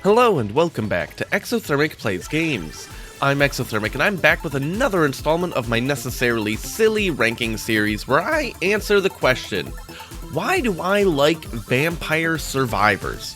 Hello and welcome back to Exothermic Plays Games. I'm Exothermic and I'm back with another installment of my necessarily silly ranking series where I answer the question, why do I like Vampire Survivors?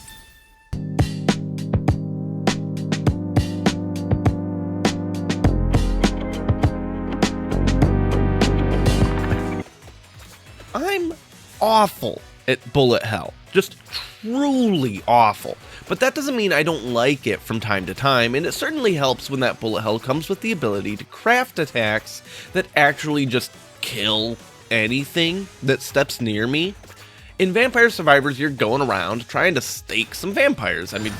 I'm awful at bullet hell. Just truly awful. But that doesn't mean I don't like it from time to time, and it certainly helps when that bullet hell comes with the ability to craft attacks that actually just kill anything that steps near me. In Vampire Survivors, you're going around trying to stake some vampires. I mean,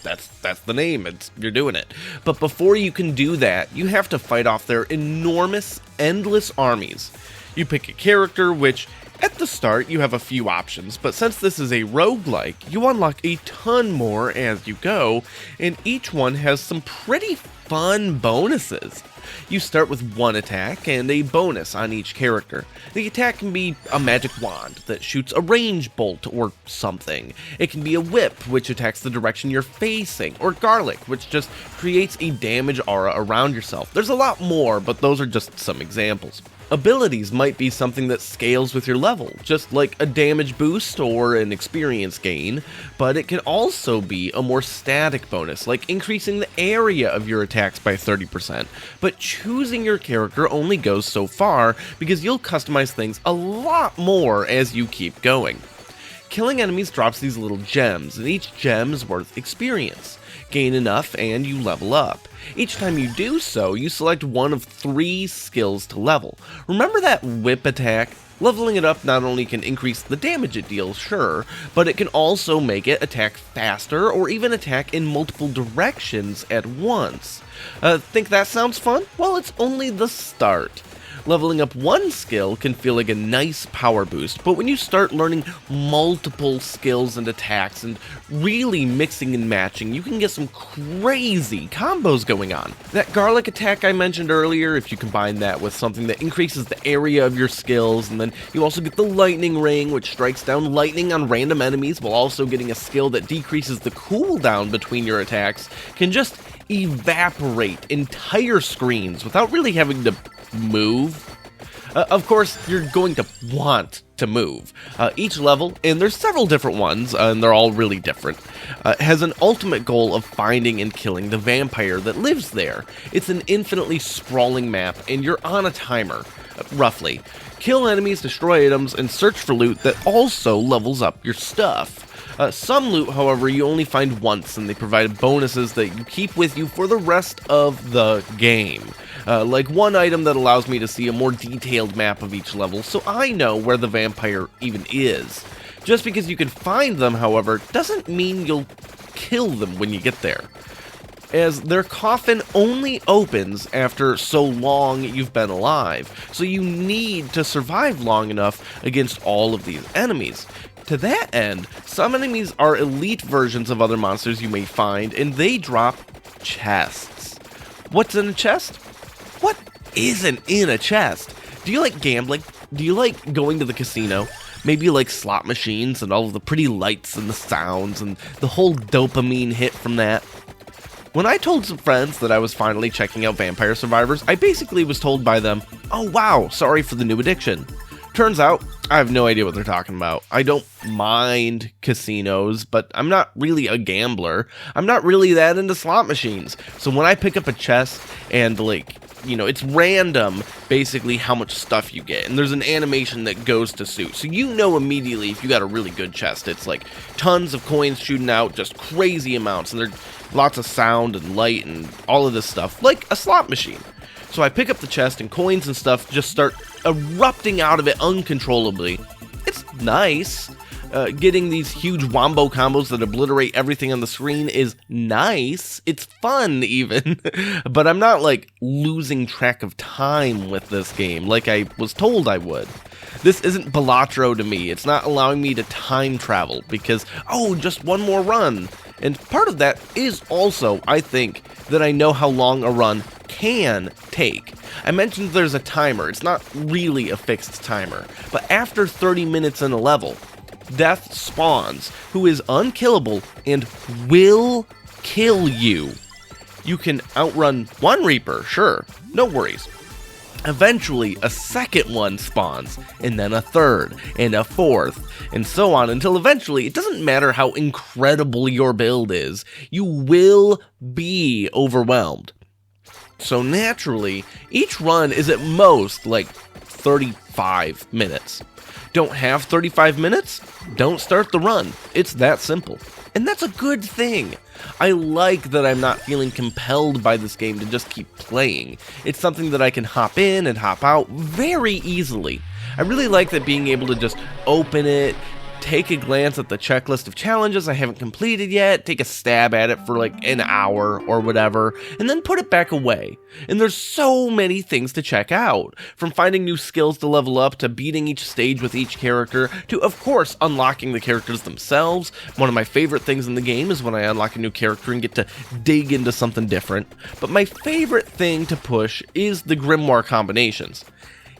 that's the name, you're doing it. But before you can do that, you have to fight off their enormous, endless armies. You pick a character, which at the start, you have a few options, but since this is a roguelike, you unlock a ton more as you go, and each one has some pretty fun bonuses. You start with one attack and a bonus on each character. The attack can be a magic wand that shoots a range bolt or something. It can be a whip, which attacks the direction you're facing, or garlic, which just creates a damage aura around yourself. There's a lot more, but those are just some examples. Abilities might be something that scales with your level, just like a damage boost or an experience gain, but it can also be a more static bonus, like increasing the area of your attacks by 30%, but choosing your character only goes so far because you'll customize things a lot more as you keep going. Killing enemies drops these little gems, and each gem is worth experience. Gain enough and you level up. Each time you do so, you select one of 3 skills to level. Remember that whip attack? Leveling it up not only can increase the damage it deals, sure, but it can also make it attack faster or even attack in multiple directions at once. Think that sounds fun? Well, it's only the start. Leveling up one skill can feel like a nice power boost, but when you start learning multiple skills and attacks and really mixing and matching, you can get some crazy combos going on. That garlic attack I mentioned earlier, if you combine that with something that increases the area of your skills, and then you also get the lightning ring, which strikes down lightning on random enemies while also getting a skill that decreases the cooldown between your attacks, can just evaporate entire screens without really having to move. Of course, you're going to want to move. Each level, and there's several different ones, and they're all really different, has an ultimate goal of finding and killing the vampire that lives there. It's an infinitely sprawling map, and you're on a timer, roughly. Kill enemies, destroy items, and search for loot that also levels up your stuff. Some loot, however, you only find once, and they provide bonuses that you keep with you for the rest of the game. Like one item that allows me to see a more detailed map of each level, so I know where the vampire even is. Just because you can find them, however, doesn't mean you'll kill them when you get there, as their coffin only opens after so long you've been alive, so you need to survive long enough against all of these enemies. To that end, some enemies are elite versions of other monsters you may find, and they drop chests. What's in a chest? What isn't in a chest? Do you like gambling? Do you like going to the casino? Maybe you like slot machines and all of the pretty lights and the sounds and the whole dopamine hit from that? When I told some friends that I was finally checking out Vampire Survivors, I basically was told by them, "Oh wow, sorry for the new addiction." Turns out, I have no idea what they're talking about. I don't mind casinos, but I'm not really a gambler. I'm not really that into slot machines. So when I pick up a chest and it's random basically how much stuff you get. And there's an animation that goes to suit. So you know immediately if you got a really good chest. It's like tons of coins shooting out, just crazy amounts. And there's lots of sound and light and all of this stuff, like a slot machine. So I pick up the chest and coins and stuff just start erupting out of it uncontrollably. It's nice. Getting these huge wombo combos that obliterate everything on the screen is nice. It's fun even, but I'm not losing track of time with this game like I was told I would. This isn't Balatro to me. It's not allowing me to time travel because, just one more run. And part of that is also, I think, that I know how long a run can take. I mentioned there's a timer. It's not really a fixed timer, but after 30 minutes in a level, Death spawns, who is unkillable and will kill you. You can outrun one Reaper, sure, no worries. Eventually, a second one spawns, and then a third, and a fourth, and so on until eventually, it doesn't matter how incredible your build is, you will be overwhelmed. So naturally, each run is at most like 35 minutes. Don't have 35 minutes? Don't start the run. It's that simple. And that's a good thing. I like that I'm not feeling compelled by this game to just keep playing. It's something that I can hop in and hop out very easily. I really like that being able to just open it, take a glance at the checklist of challenges I haven't completed yet, take a stab at it for like an hour or whatever, and then put it back away. And there's so many things to check out, from finding new skills to level up, to beating each stage with each character, to of course unlocking the characters themselves. One of my favorite things in the game is when I unlock a new character and get to dig into something different. But my favorite thing to push is the Grimoire combinations.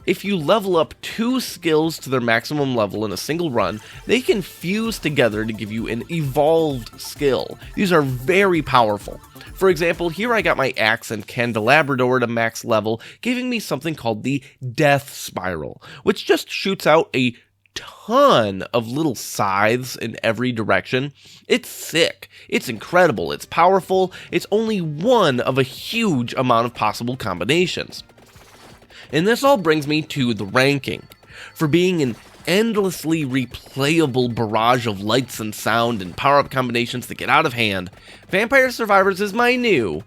If you level up 2 skills to their maximum level in a single run, they can fuse together to give you an evolved skill. These are very powerful. For example, here I got my Axe and Candelabrador to max level, giving me something called the Death Spiral, which just shoots out a ton of little scythes in every direction. It's sick. It's incredible. It's powerful. It's only one of a huge amount of possible combinations. And this all brings me to the ranking. For being an endlessly replayable barrage of lights and sound and power-up combinations that get out of hand, Vampire Survivors is my new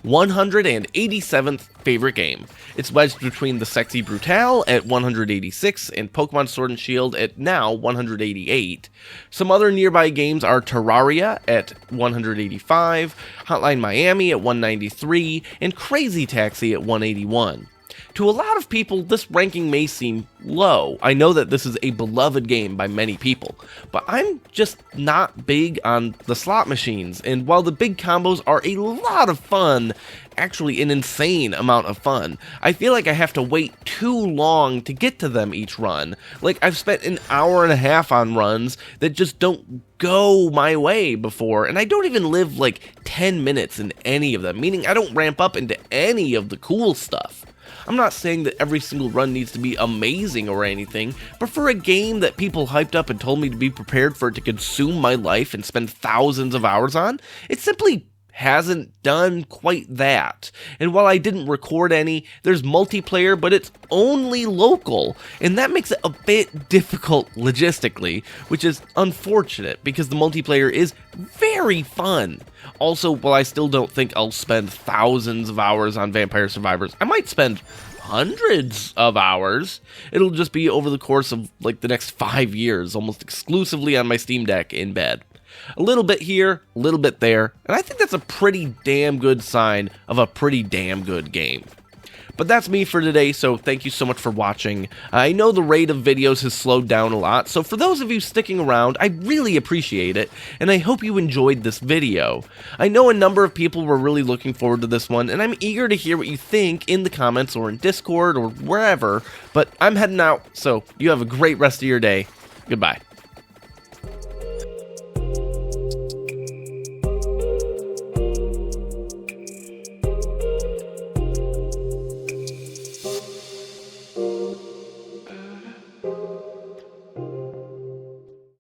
187th favorite game. It's wedged between the Sexy Brutale at 186 and Pokemon Sword and Shield at now 188. Some other nearby games are Terraria at 185, Hotline Miami at 193, and Crazy Taxi at 181. To a lot of people, this ranking may seem low. I know that this is a beloved game by many people, but I'm just not big on the slot machines, and while the big combos are a lot of fun, actually an insane amount of fun, I feel like I have to wait too long to get to them each run. Like, I've spent an hour and a half on runs that just don't go my way before, and I don't even live like 10 minutes in any of them, meaning I don't ramp up into any of the cool stuff. I'm not saying that every single run needs to be amazing or anything, but for a game that people hyped up and told me to be prepared for it to consume my life and spend thousands of hours on, it simply hasn't done quite that. And while I didn't record any, there's multiplayer, but it's only local, and that makes it a bit difficult logistically, which is unfortunate because the multiplayer is very fun. Also, while I still don't think I'll spend thousands of hours on Vampire Survivors, I might spend hundreds of hours. It'll just be over the course of like the next 5 years, almost exclusively on my Steam Deck in bed. A little bit here, a little bit there, and I think that's a pretty damn good sign of a pretty damn good game. But that's me for today, so thank you so much for watching. I know the rate of videos has slowed down a lot, so for those of you sticking around, I really appreciate it, and I hope you enjoyed this video. I know a number of people were really looking forward to this one, and I'm eager to hear what you think in the comments or in Discord or wherever, but I'm heading out, so you have a great rest of your day. Goodbye.